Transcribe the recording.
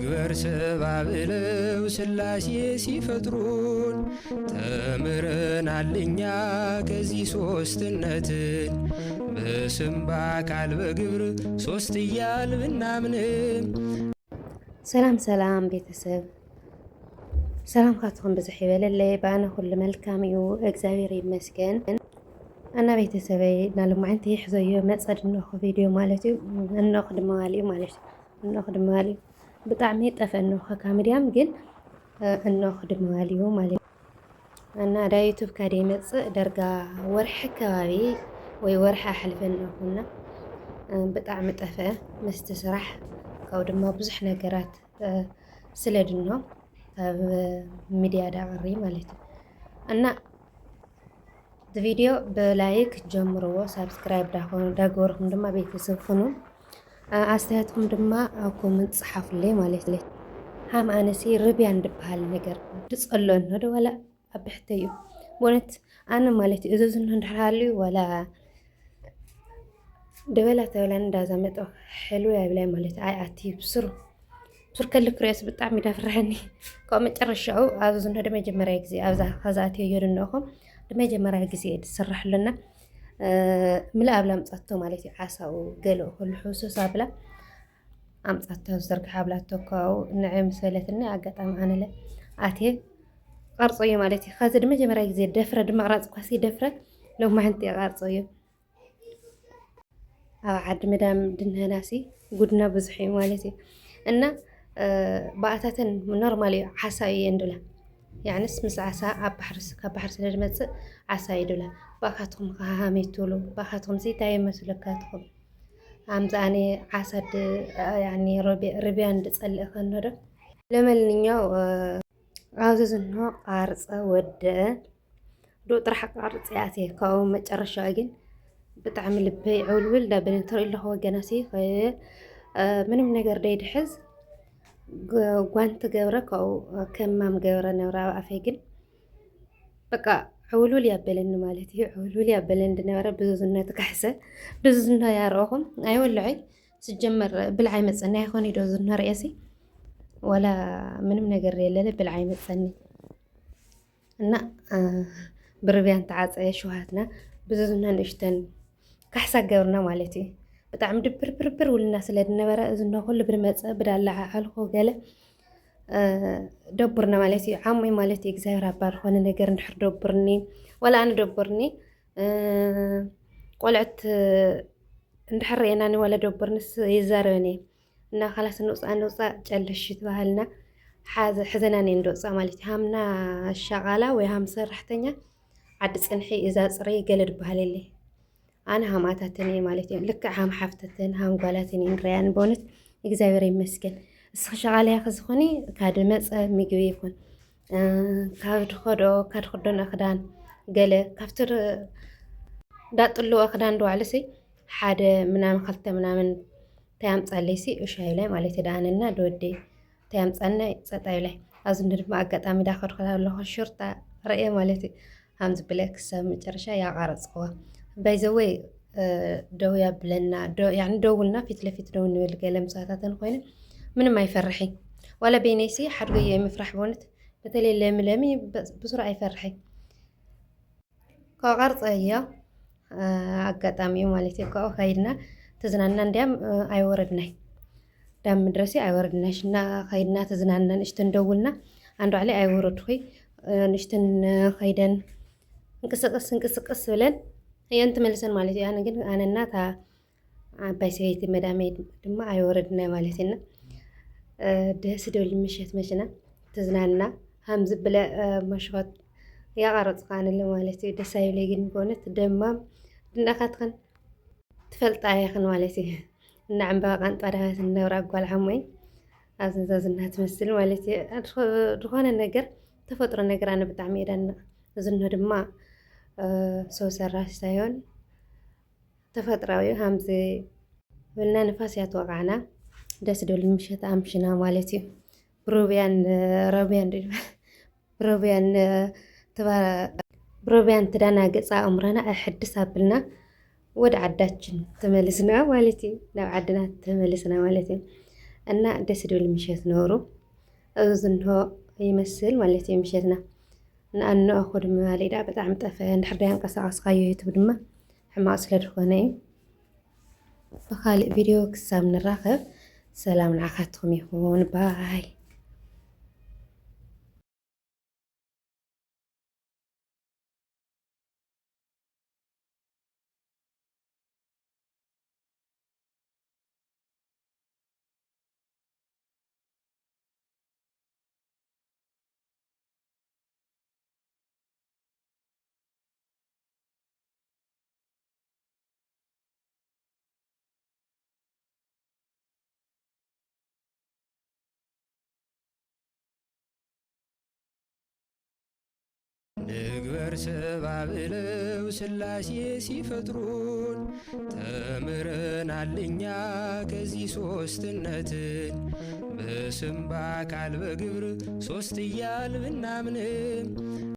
ይግበር ሰባብለው ሥላሴ ሲፈጥሩን ተምረናልኛ ከዚህ ሦስትነትን በስም በአካል በግብር ሦስት እያል ብናምንም። ሰላም ሰላም ቤተሰብ ሰላም ካትኩም ብዙሕ ይበለለይ ባነ ኩሉ መልካም እዩ እግዚአብሔር ይመስገን። እና ቤተሰበይ ናልማዓንቲ ሕዘዮ መፀድ እንኹ ቪድዮ ማለት እዩ እንኹ ድመዋል እዩ ማለት እዩ እንኹ ድመዋል እዩ ብጣዕሚ ጠፈ እንኹ ካሚድያም ግን እንኹ ድመዋል እዩ ማለት እዩ። እና ዳ ዩቱብ ካደ መፅእ ደርጋ ወርሒ ከባቢ ወይ ወርሒ ኣሕልፈ እንኹና ብጣዕሚ ጠፈ ምስቲ ስራሕ ካብኡ ድማ ብዙሕ ነገራት ስለድኖ ካብ ሚድያ ዳቅሪ ማለት እዩ። እና ቪድዮ ብላይክ ጀምርዎ ሳብስክራይብ ዳገበርኩም ድማ ቤተሰብ ኩኑ ኣስተያየትኩም ድማ ኣብ ኮመንት ጽሓፉለይ ማለት እዩ። ሃም ኣነሲ ርብያን ድበሃል ነገር ድጸሎ እንዶ ወላ ኣብሕተ እዩ ቦነት ኣነ ማለት እዩ እዚ እንድሕራልዩ ወላ ደበላ ተበላን እንዳዛመጠ ሕልው ያብላይ ማለት ኣይ ኣቲ ብስሩ ብስር ከልክ ርያስ ብጣዕሚ ዳፍርሐኒ ካብ መጨረሻው ኣብ ዝንዶ ደመጀመርያ ግዜ ኣብዛ ከዛት የድነኹም ደመጀመርያ ግዜ ድስራሕሉና ምልእ ኣብላ ኣምጻቶ ማለት እዩ ዓሳኡ ገለኦ ኩሉ ሕሱስ ኣብላ ኣምጻቶ ዝርግሕ ኣብላቶ ካብኡ ንዕይ መሰለትኒ ኣጋጣሚ ኣነለ ኣትየ ቀርጾ እዩ ማለት እዩ። ከዚ ደመጀመርያ ግዜ ደፍረ ድማ ቅራጽ ኳሲ ደፍረ ሎማዓንቲ ቀርጾ እዩ ኣብ ዓዲ መዳም ድንህናሲ ጉድና ብዙሕ እዩ ማለት እዩ። እና ባእታተን ኖርማል እዩ ዓሳ እዩ እንድላ ያንስ ምስ ዓሳ ኣብ ካብ ባሕሪ ስለ ድመፅእ ዓሳ ይድላ ባእካትኩም ከሃመይ ትብሉ ባእካትኩም እንታይ መስለካትኩም ኣምዛኣነ ዓሳ ያኒ ርብያን ድጸልእ ከንዶ ለመልንኛው ኣብዚ ዝንሆ ቃርፀ ወደአ ዶ ጥራሕ ቃርፀ ኣትየ ካብኡ መጨረሻ ግን ብጣዕሚ ልበይ ዕውልብል ዳበለ እንተርኢ ኣለኹ ወገናሲ ምንም ነገር ደይድሕዝ ጓንቲ ገብረ ካብኡ ከማም ገብረ ነብራ ኣፈይ ግን በቃ ዕውልብል ያበለኒ ማለት እዩ። ዕውልብል ያበለኒ እንደነበረ ብዙዝና ተካሕሰ ብዙዝና ያርአኹም ኣይወልዐይ ስጀመር ብልዓይ መፀኒ ኣይኮነ ዶ ዝና ርእሲ ወላ ምንም ነገር የለለ ብልዓይ መፀኒ እና ብርብያን ተዓፀየ ሸውሃትና ብዙዝና ንእሽተን ካሕሳ ገብርና ማለት እዩ። ብጣዕሚ ድብርብርብር ውልና ስለ ድነበረ እዝና ኩሉ ብድመፀ ብዳላዓ ኣልኮ ገለ ደቡርና ማለት እዩ። ዓሞይ ማለት እዩ እግዚኣብሔር ኣባር ኮነ ነገር እንድሕር ደቡርኒ ወላ ኣነ ደቡርኒ ቆልዕት እንድሕር ርአናኒ ወላ ደቡርንስ ይዛረበኒ እና ካላስ ንውፃእ ጨለሽ ትባሃልና ሕዘናኒ እንደወፃእ ማለት እዩ። ሃምና ሸቃላ ወይ ሃም ሰራሕተኛ ዓዲ ፅንሒ እዛ ፅረይ ገለ ድበሃል የለ ኣነ ሃምኣታትን እየ ማለት እዩ። ልክዕ ሃም ሓፍተትን ሃም ጓላትን ንርያን በእውነት እግዚኣብሔር ይመስገን። እስኺ ሸቃልያ ክዝኾኒ ካድ መፀ ምግቢ ይኹን ካብ ድኸዶ ካድ ክዶን ኣኽዳን ገለ ካብቲ ዳጥልዎ ኣኽዳን ድዋዕለሲ ሓደ ምናምን ክልተ ምናምን ተያምፃለይሲ እሻይ ላይ ማለት ዳኣነና ደወደይ ተያምፃና ፀጣዩ ላይ ኣብዚ ድማ ኣጋጣሚ ዳኸድኩ ኣለኹ ሽርጣ ርአየ ማለት እዩ። ሃም ዝብለ ክሳብ መጨረሻ ያቃረፅዋ ባይዘወይ ደው ያብለና ያኒ ደውልና ፊት ለፊት ደው ንብል ገለ ምሳታተን ኮይነ ምንም ኣይፈርሒ ወላ በይነይሲ ሓድጎየ የምፍራሕ በእውነት በተለይ ለምለሚ ብሱራ ኣይፈርሒ ካብ ቃርፀያ ኣጋጣሚ ማለት እዩ። ካብኡ ከይድና ተዝናና እንዲያም ኣይወረድናይ ዳም ምድረሲ ኣይወረድናሽ እና ከይድና ተዝናና ንእሽተን ደውልና አንዱ ዓለይ ኣይወረድኩይ ንእሽተን ከይደን እንቅስቅስ ብለን የንት መልሰን ማለት እዩ። ኣነ ግን ኣነና ታ ዓባይ ሰበይቲ መዳመይ ድማ ኣይወረድናይ ማለት ኢና ደስ ደብል ምሸት መሽና ተዝናና ሃም ዝብለ መሽኮት ያቃረፅካ ኣነለ ማለት እዩ። ደስ ኣይብለይ ግን በእውነት ደማም ድናኻትከን ትፈልጣ ይኽን ማለት እዩ። እና ዕምበባ ቃንጣዳት ነብራ ጓል ዓሞይ ኣዝንዛዝና ትመስል ማለት እዩ። ድኾነ ነገር ተፈጥሮ ነገር ኣነ ብጣዕሚ እየዳና እዝንሆ ድማ ሰው ሰራሕ ሳይሆን ተፈጥራዊ ሃምዚ ብልና ንፋስ ያትወቃዕና ደስ ደብል ምሸት ኣምሽና ማለት እዩ። ብሮብያን ትዳና ገፃ እምረና ኣሕድስ ኣብልና ወደ ዓዳችን ተመልስና ማለት እዩ። ናብ ዓድና ተመልስና ማለት እዩ። እና ደስ ድብል ምሸት ነሩ እዚ እንሆ ይመስል ማለት እዩ ምሸትና እና እንኣኹ ድማ ሌዳ ብጣዕሚ ጠፈ እንድሕር ዳ ንቀሳቐስካዮ ዩቱብ ድማ ሕማቕ ስለ ድኾነ እዩ ብካሊእ ቪድዮ ክሳብ ንራኸብ ሰላም ንዓኻትኩም ይኹን ባይ ንግበር ሰብአ ብለው ሥላሴ ሲፈጥሩን ተምረናልኛ ከዚህ ሦስትነትን በስም በአካል በግብር ሦስት እያል ብናምንም